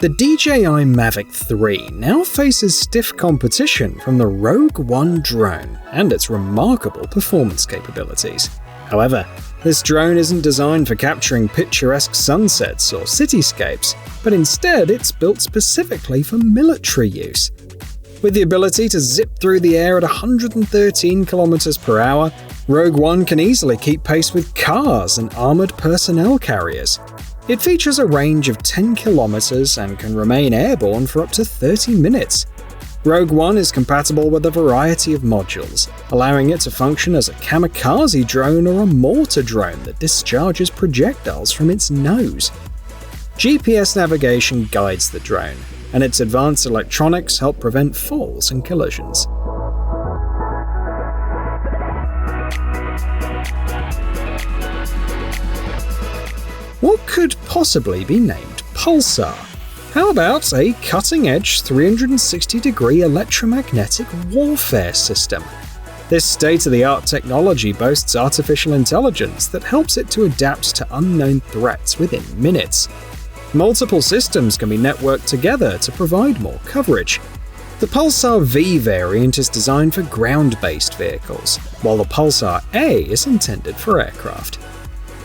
The DJI Mavic 3 now faces stiff competition from the Rogue One drone and its remarkable performance capabilities. However, this drone isn't designed for capturing picturesque sunsets or cityscapes, but instead it's built specifically for military use. With the ability to zip through the air at 113 km per hour, Rogue One can easily keep pace with cars and armored personnel carriers. It features a range of 10 kilometers and can remain airborne for up to 30 minutes. Rogue One is compatible with a variety of modules, allowing it to function as a kamikaze drone or a mortar drone that discharges projectiles from its nose. GPS navigation guides the drone, and its advanced electronics help prevent falls and collisions. What could possibly be named Pulsar? How about a cutting-edge 360-degree electromagnetic warfare system? This state-of-the-art technology boasts artificial intelligence that helps it to adapt to unknown threats within minutes. Multiple systems can be networked together to provide more coverage. The Pulsar V variant is designed for ground-based vehicles, while the Pulsar A is intended for aircraft.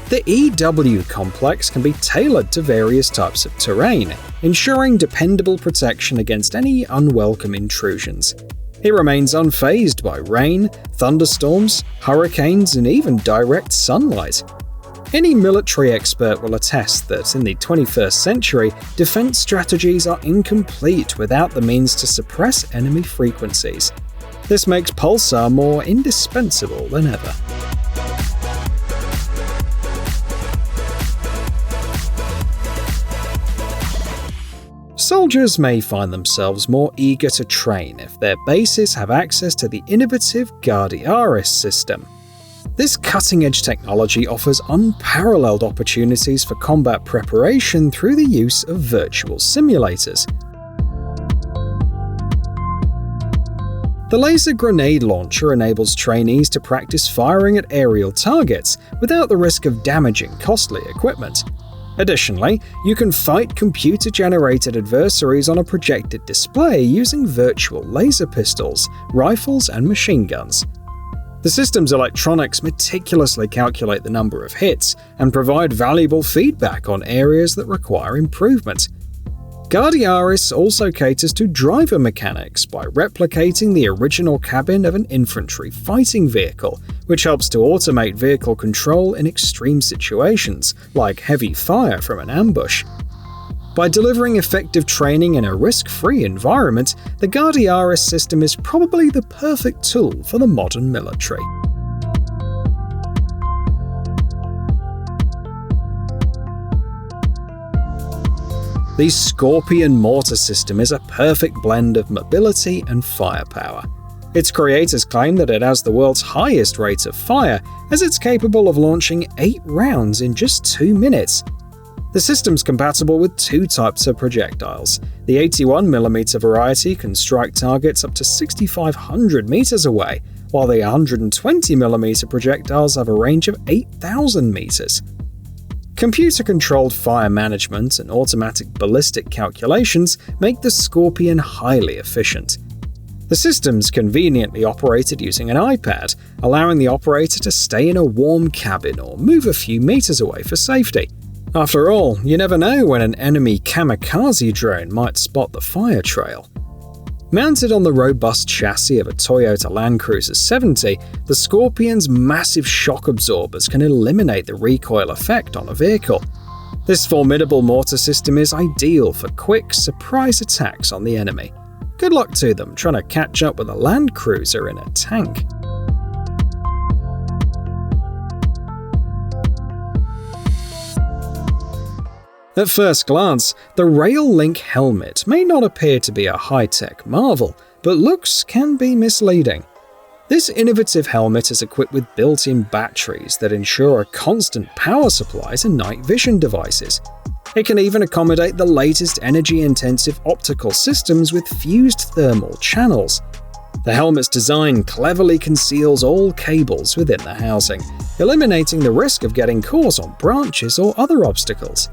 The EW complex can be tailored to various types of terrain, ensuring dependable protection against any unwelcome intrusions. It remains unfazed by rain, thunderstorms, hurricanes, and even direct sunlight. Any military expert will attest that in the 21st century, defense strategies are incomplete without the means to suppress enemy frequencies. This makes Pulsar more indispensable than ever. Soldiers may find themselves more eager to train if their bases have access to the innovative Guardiaris system. This cutting-edge technology offers unparalleled opportunities for combat preparation through the use of virtual simulators. The laser grenade launcher enables trainees to practice firing at aerial targets without the risk of damaging costly equipment. Additionally, you can fight computer-generated adversaries on a projected display using virtual laser pistols, rifles, and machine guns. The system's electronics meticulously calculate the number of hits and provide valuable feedback on areas that require improvement. Guardiaris also caters to driver mechanics by replicating the original cabin of an infantry fighting vehicle, which helps to automate vehicle control in extreme situations, like heavy fire from an ambush. By delivering effective training in a risk-free environment, the Guardiaris system is probably the perfect tool for the modern military. The Scorpion mortar system is a perfect blend of mobility and firepower. Its creators claim that it has the world's highest rate of fire, as it's capable of launching 8 rounds in just 2 minutes. The system's compatible with 2 types of projectiles. The 81mm variety can strike targets up to 6,500 meters away, while the 120mm projectiles have a range of 8,000 meters. Computer-controlled fire management and automatic ballistic calculations make the Scorpion highly efficient. The system's conveniently operated using an iPad, allowing the operator to stay in a warm cabin or move a few meters away for safety. After all, you never know when an enemy kamikaze drone might spot the fire trail. Mounted on the robust chassis of a Toyota Land Cruiser 70, the Scorpion's massive shock absorbers can eliminate the recoil effect on a vehicle. This formidable mortar system is ideal for quick, surprise attacks on the enemy. Good luck to them trying to catch up with a Land Cruiser in a tank. At first glance, the Rail-Link helmet may not appear to be a high-tech marvel, but looks can be misleading. This innovative helmet is equipped with built-in batteries that ensure a constant power supply to night vision devices. It can even accommodate the latest energy-intensive optical systems with fused thermal channels. The helmet's design cleverly conceals all cables within the housing, eliminating the risk of getting caught on branches or other obstacles.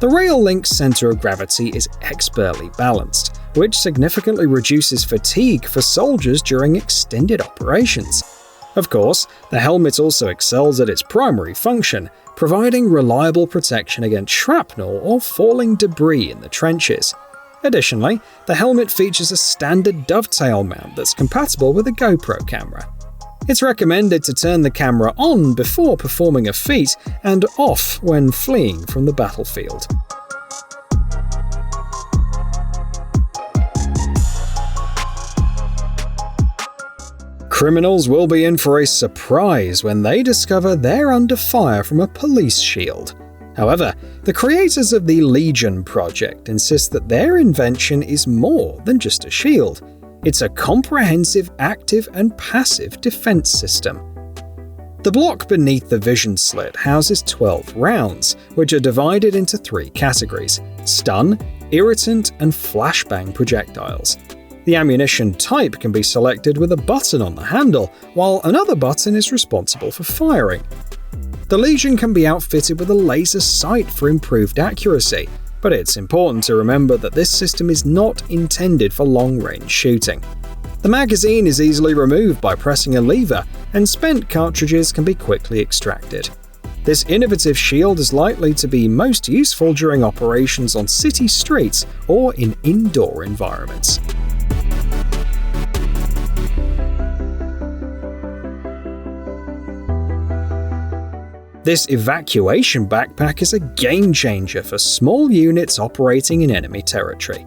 The rail link's center of gravity is expertly balanced, which significantly reduces fatigue for soldiers during extended operations. Of course, the helmet also excels at its primary function, providing reliable protection against shrapnel or falling debris in the trenches. Additionally, the helmet features a standard dovetail mount that's compatible with a GoPro camera. It's recommended to turn the camera on before performing a feat and off when fleeing from the battlefield. Criminals will be in for a surprise when they discover they're under fire from a police shield. However, the creators of the Legion project insist that their invention is more than just a shield. It's a comprehensive active and passive defense system. The block beneath the vision slit houses 12 rounds, which are divided into 3 categories: stun, irritant, and flashbang projectiles. The ammunition type can be selected with a button on the handle, while another button is responsible for firing. The Legion can be outfitted with a laser sight for improved accuracy, but it's important to remember that this system is not intended for long-range shooting. The magazine is easily removed by pressing a lever, and spent cartridges can be quickly extracted. This innovative shield is likely to be most useful during operations on city streets or in indoor environments. This evacuation backpack is a game-changer for small units operating in enemy territory.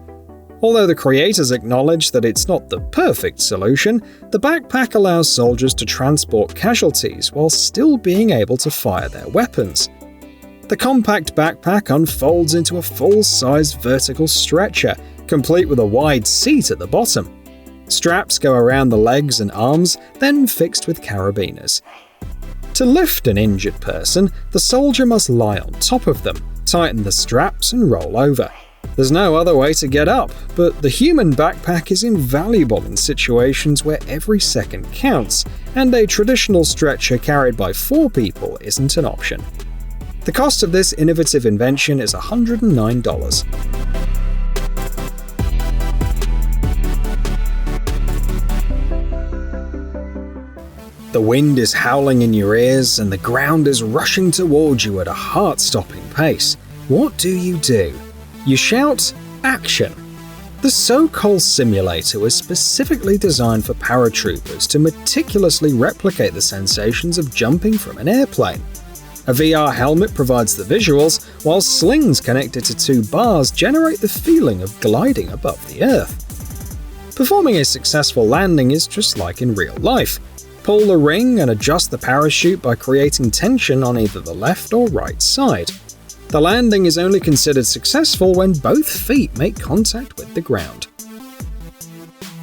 Although the creators acknowledge that it's not the perfect solution, the backpack allows soldiers to transport casualties while still being able to fire their weapons. The compact backpack unfolds into a full-size vertical stretcher, complete with a wide seat at the bottom. Straps go around the legs and arms, then fixed with carabiners. To lift an injured person, the soldier must lie on top of them, tighten the straps, and roll over. There's no other way to get up, but the human backpack is invaluable in situations where every second counts, and a traditional stretcher carried by 4 people isn't an option. The cost of this innovative invention is $109. The wind is howling in your ears and the ground is rushing towards you at a heart-stopping pace. What do? You shout, "Action!" The SoCal simulator was specifically designed for paratroopers to meticulously replicate the sensations of jumping from an airplane. A VR helmet provides the visuals, while slings connected to 2 bars generate the feeling of gliding above the earth. Performing a successful landing is just like in real life. Pull the ring and adjust the parachute by creating tension on either the left or right side. The landing is only considered successful when both feet make contact with the ground.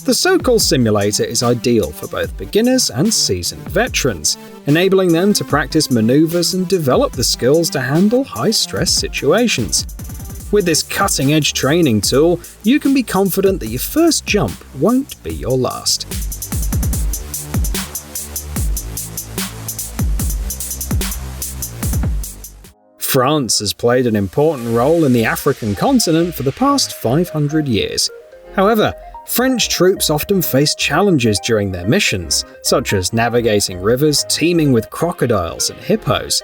The SoCal simulator is ideal for both beginners and seasoned veterans, enabling them to practice maneuvers and develop the skills to handle high-stress situations. With this cutting-edge training tool, you can be confident that your first jump won't be your last. France has played an important role in the African continent for the past 500 years. However, French troops often face challenges during their missions, such as navigating rivers teeming with crocodiles and hippos.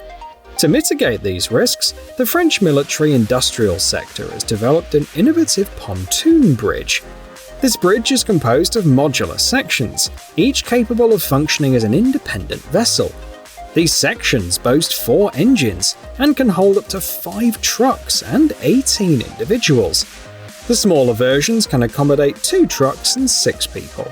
To mitigate these risks, the French military-industrial sector has developed an innovative pontoon bridge. This bridge is composed of modular sections, each capable of functioning as an independent vessel. These sections boast 4 engines and can hold up to 5 trucks and 18 individuals. The smaller versions can accommodate 2 trucks and 6 people.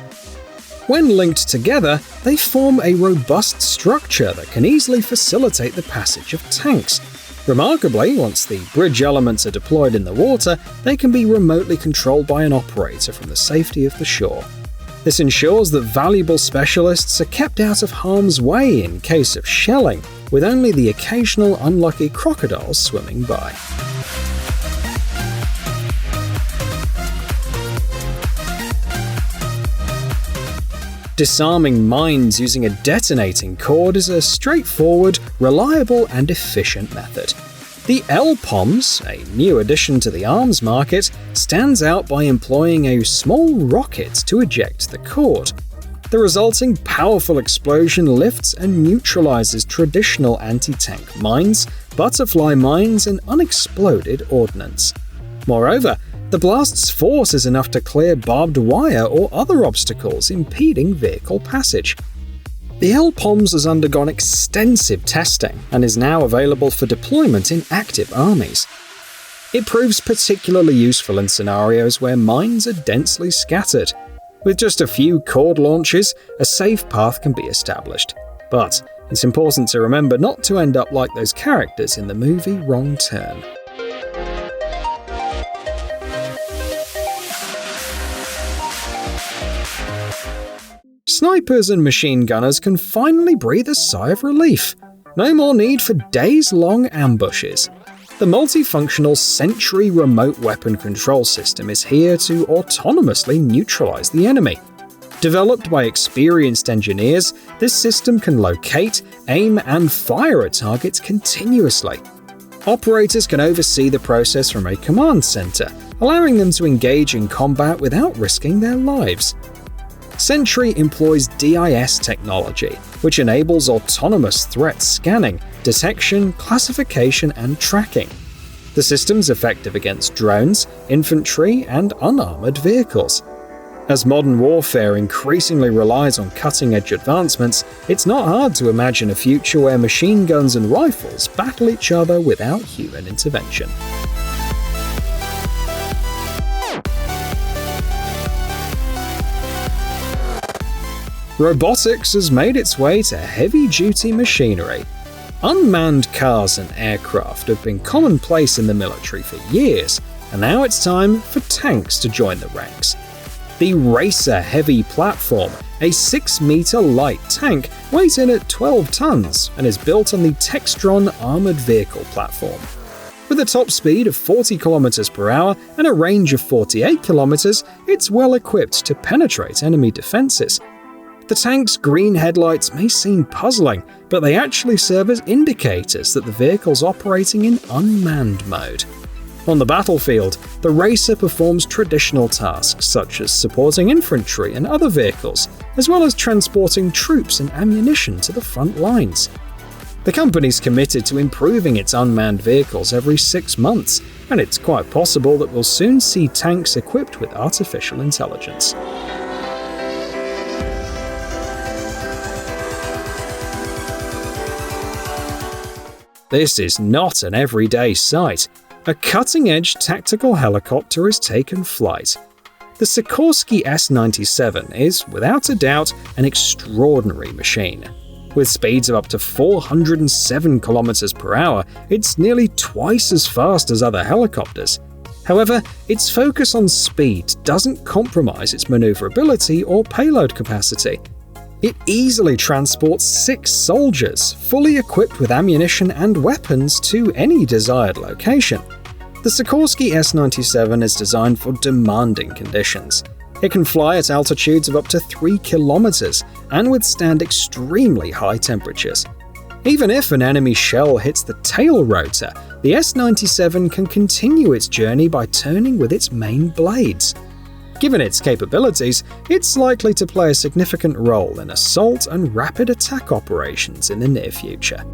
When linked together, they form a robust structure that can easily facilitate the passage of tanks. Remarkably, once the bridge elements are deployed in the water, they can be remotely controlled by an operator from the safety of the shore. This ensures that valuable specialists are kept out of harm's way in case of shelling, with only the occasional unlucky crocodiles swimming by. Disarming mines using a detonating cord is a straightforward, reliable, and efficient method. The L-POMBS, a new addition to the arms market, stands out by employing a small rocket to eject the cord. The resulting powerful explosion lifts and neutralizes traditional anti-tank mines, butterfly mines, and unexploded ordnance. Moreover, the blast's force is enough to clear barbed wire or other obstacles impeding vehicle passage. The L-POMBS has undergone extensive testing and is now available for deployment in active armies. It proves particularly useful in scenarios where mines are densely scattered. With just a few cord launches, a safe path can be established. But it's important to remember not to end up like those characters in the movie Wrong Turn. Snipers and machine gunners can finally breathe a sigh of relief. No more need for days-long ambushes. The multifunctional Sentry remote weapon control system is here to autonomously neutralize the enemy. Developed by experienced engineers, this system can locate, aim, and fire at targets continuously. Operators can oversee the process from a command center, allowing them to engage in combat without risking their lives. Sentry employs DIS technology, which enables autonomous threat scanning, detection, classification, and tracking. The system's effective against drones, infantry, and unarmored vehicles. As modern warfare increasingly relies on cutting-edge advancements, it's not hard to imagine a future where machine guns and rifles battle each other without human intervention. Robotics has made its way to heavy-duty machinery. Unmanned cars and aircraft have been commonplace in the military for years, and now it's time for tanks to join the ranks. The Racer Heavy platform, a 6-meter light tank, weighs in at 12 tons and is built on the TechZone armored vehicle platform. With a top speed of 40 km per hour and a range of 48 km, it's well equipped to penetrate enemy defenses. The tank's green headlights may seem puzzling, but they actually serve as indicators that the vehicle's operating in unmanned mode. On the battlefield, the Racer performs traditional tasks such as supporting infantry and other vehicles, as well as transporting troops and ammunition to the front lines. The company's committed to improving its unmanned vehicles every 6 months, and it's quite possible that we'll soon see tanks equipped with artificial intelligence. This is not an everyday sight. A cutting-edge tactical helicopter has taken flight. The Sikorsky S-97 is, without a doubt, an extraordinary machine. With speeds of up to 407 km per hour, it's nearly twice as fast as other helicopters. However, its focus on speed doesn't compromise its maneuverability or payload capacity. It easily transports 6 soldiers, fully equipped with ammunition and weapons, to any desired location. The Sikorsky S-97 is designed for demanding conditions. It can fly at altitudes of up to 3 kilometers and withstand extremely high temperatures. Even if an enemy shell hits the tail rotor, the S-97 can continue its journey by turning with its main blades. Given its capabilities, it's likely to play a significant role in assault and rapid attack operations in the near future.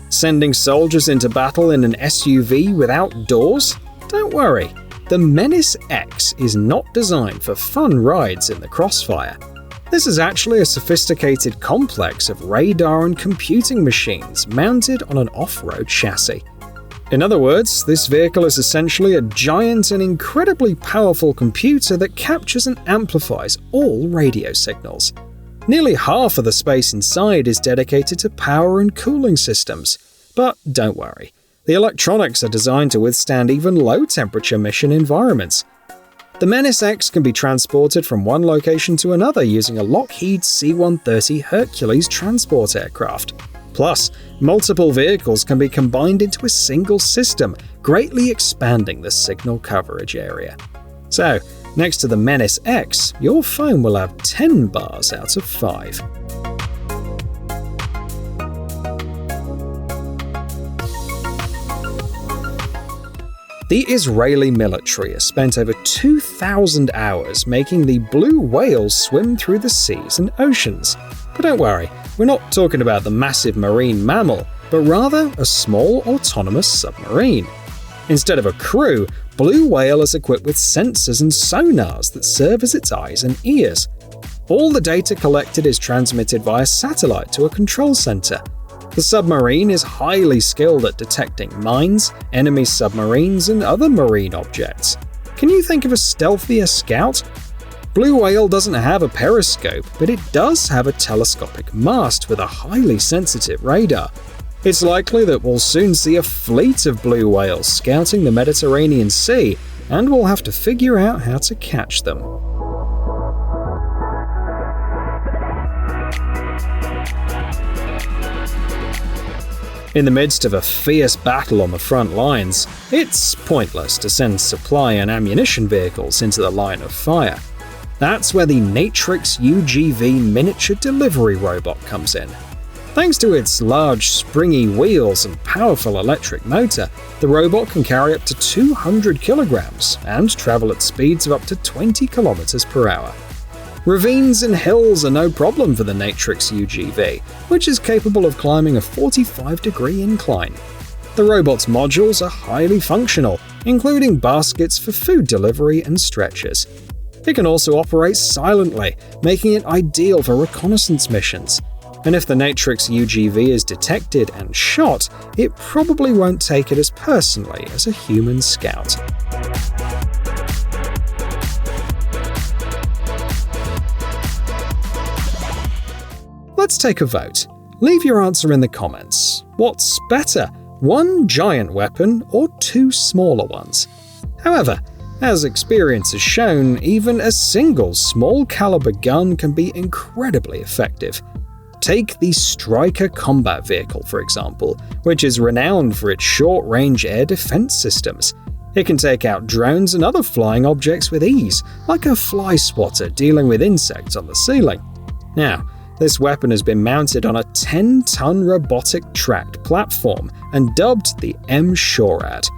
Sending soldiers into battle in an SUV without doors? Don't worry, the Menace-X is not designed for fun rides in the crossfire. This is actually a sophisticated complex of radar and computing machines mounted on an off-road chassis. In other words, this vehicle is essentially a giant and incredibly powerful computer that captures and amplifies all radio signals. Nearly half of the space inside is dedicated to power and cooling systems. But don't worry, the electronics are designed to withstand even low-temperature mission environments. The Menace-X can be transported from one location to another using a Lockheed C-130 Hercules transport aircraft. Plus, multiple vehicles can be combined into a single system, greatly expanding the signal coverage area. So, Next to the Menace-X, your phone will have 10 bars out of 5. The Israeli military has spent over 2,000 hours making the blue whales swim through the seas and oceans. But don't worry, we're not talking about the massive marine mammal, but rather a small autonomous submarine. Instead of a crew, Blue Whale is equipped with sensors and sonars that serve as its eyes and ears. All the data collected is transmitted via satellite to a control center. The submarine is highly skilled at detecting mines, enemy submarines, and other marine objects. Can you think of a stealthier scout? Blue Whale doesn't have a periscope, but it does have a telescopic mast with a highly sensitive radar. It's likely that we'll soon see a fleet of blue whales scouting the Mediterranean Sea, and we'll have to figure out how to catch them. In the midst of a fierce battle on the front lines, it's pointless to send supply and ammunition vehicles into the line of fire. That's where the Matrix UGV miniature delivery robot comes in. Thanks to its large, springy wheels and powerful electric motor, the robot can carry up to 200 kilograms and travel at speeds of up to 20 kilometers per hour. Ravines and hills are no problem for the Matrix UGV, which is capable of climbing a 45-degree incline. The robot's modules are highly functional, including baskets for food delivery and stretchers. It can also operate silently, making it ideal for reconnaissance missions. And if the Matrix UGV is detected and shot, it probably won't take it as personally as a human scout. Let's take a vote. Leave your answer in the comments. What's better, one giant weapon or two smaller ones? However, as experience has shown, even a single small-caliber gun can be incredibly effective. Take the Striker combat vehicle, for example, which is renowned for its short-range air defense systems. It can take out drones and other flying objects with ease, like a fly swatter dealing with insects on the ceiling. Now, this weapon has been mounted on a 10-ton robotic tracked platform and dubbed the M-SHORAD.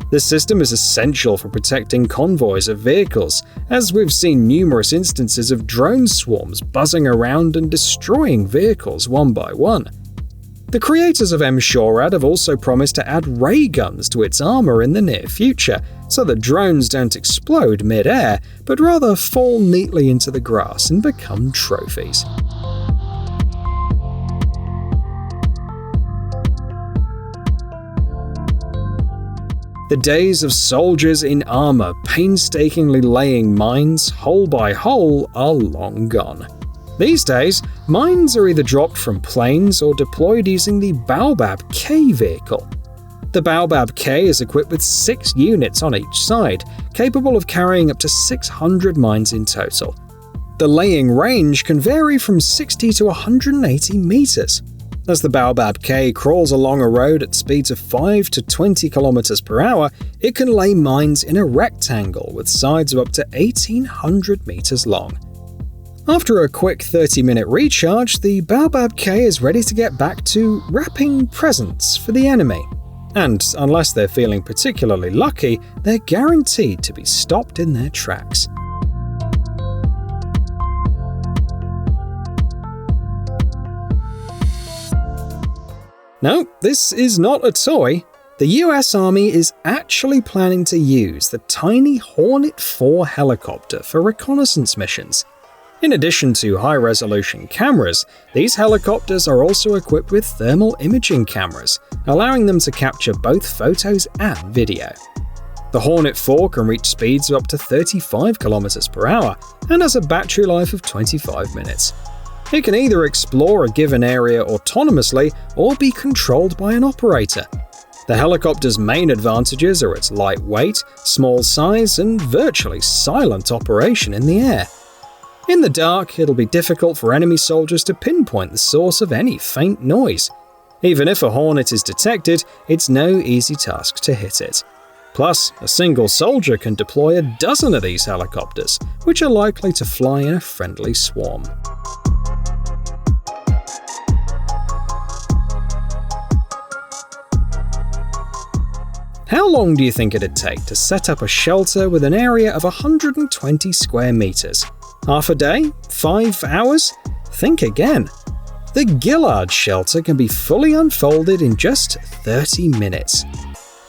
This system is essential for protecting convoys of vehicles, as we've seen numerous instances of drone swarms buzzing around and destroying vehicles one by one. The creators of M-SHORAD have also promised to add ray guns to its armor in the near future, so that drones don't explode mid-air, but rather fall neatly into the grass and become trophies. The days of soldiers in armor painstakingly laying mines hole by hole are long gone. These days, mines are either dropped from planes or deployed using the Baobab K vehicle. The Baobab K is equipped with 6 units on each side, capable of carrying up to 600 mines in total. The laying range can vary from 60 to 180 meters. As the Baobab K crawls along a road at speeds of 5 to 20 km per hour, it can lay mines in a rectangle with sides of up to 1,800 meters long. After a quick 30-minute recharge, the Baobab K is ready to get back to wrapping presents for the enemy. And unless they're feeling particularly lucky, they're guaranteed to be stopped in their tracks. No, this is not a toy. The US Army is actually planning to use the tiny Hornet 4 helicopter for reconnaissance missions. In addition to high-resolution cameras, these helicopters are also equipped with thermal imaging cameras, allowing them to capture both photos and video. The Hornet 4 can reach speeds of up to 35 km per hour and has a battery life of 25 minutes. It can either explore a given area autonomously or be controlled by an operator. The helicopter's main advantages are its lightweight, small size, and virtually silent operation in the air. In the dark, it'll be difficult for enemy soldiers to pinpoint the source of any faint noise. Even if a Hornet is detected, it's no easy task to hit it. Plus, a single soldier can deploy a dozen of these helicopters, which are likely to fly in a friendly swarm. How long do you think it'd take to set up a shelter with an area of 120 square meters? Half a day? 5 hours? Think again. The Gillard shelter can be fully unfolded in just 30 minutes.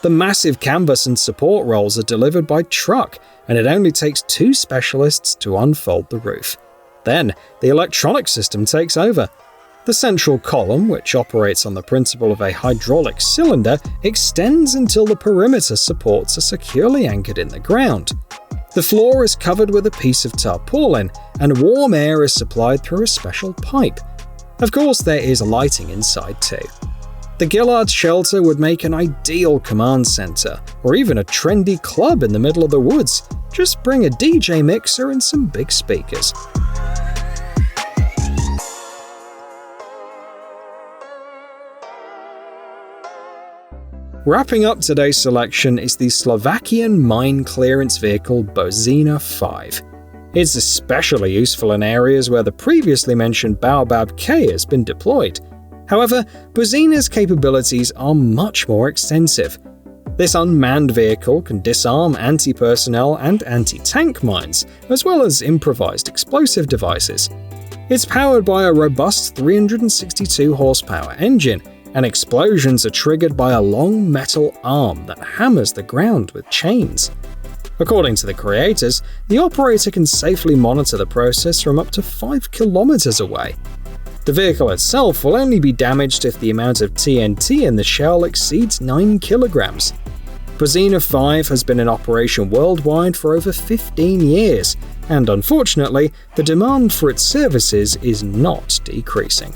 The massive canvas and support rolls are delivered by truck, and it only takes 2 specialists to unfold the roof. Then, the electronic system takes over. The central column, which operates on the principle of a hydraulic cylinder, extends until the perimeter supports are securely anchored in the ground. The floor is covered with a piece of tarpaulin, and warm air is supplied through a special pipe. Of course, there is lighting inside too. The Gillard shelter would make an ideal command center, or even a trendy club in the middle of the woods. Just bring a DJ mixer and some big speakers. Wrapping up today's selection is the Slovakian mine clearance vehicle Bozina 5. It's especially useful in areas where the previously mentioned Baobab K has been deployed. However, Bozina's capabilities are much more extensive. This unmanned vehicle can disarm anti-personnel and anti-tank mines, as well as improvised explosive devices. It's powered by a robust 362 horsepower engine, and explosions are triggered by a long metal arm that hammers the ground with chains. According to the creators, the operator can safely monitor the process from up to 5 kilometers away. The vehicle itself will only be damaged if the amount of TNT in the shell exceeds 9 kilograms. Bozina 5 has been in operation worldwide for over 15 years, and unfortunately, the demand for its services is not decreasing.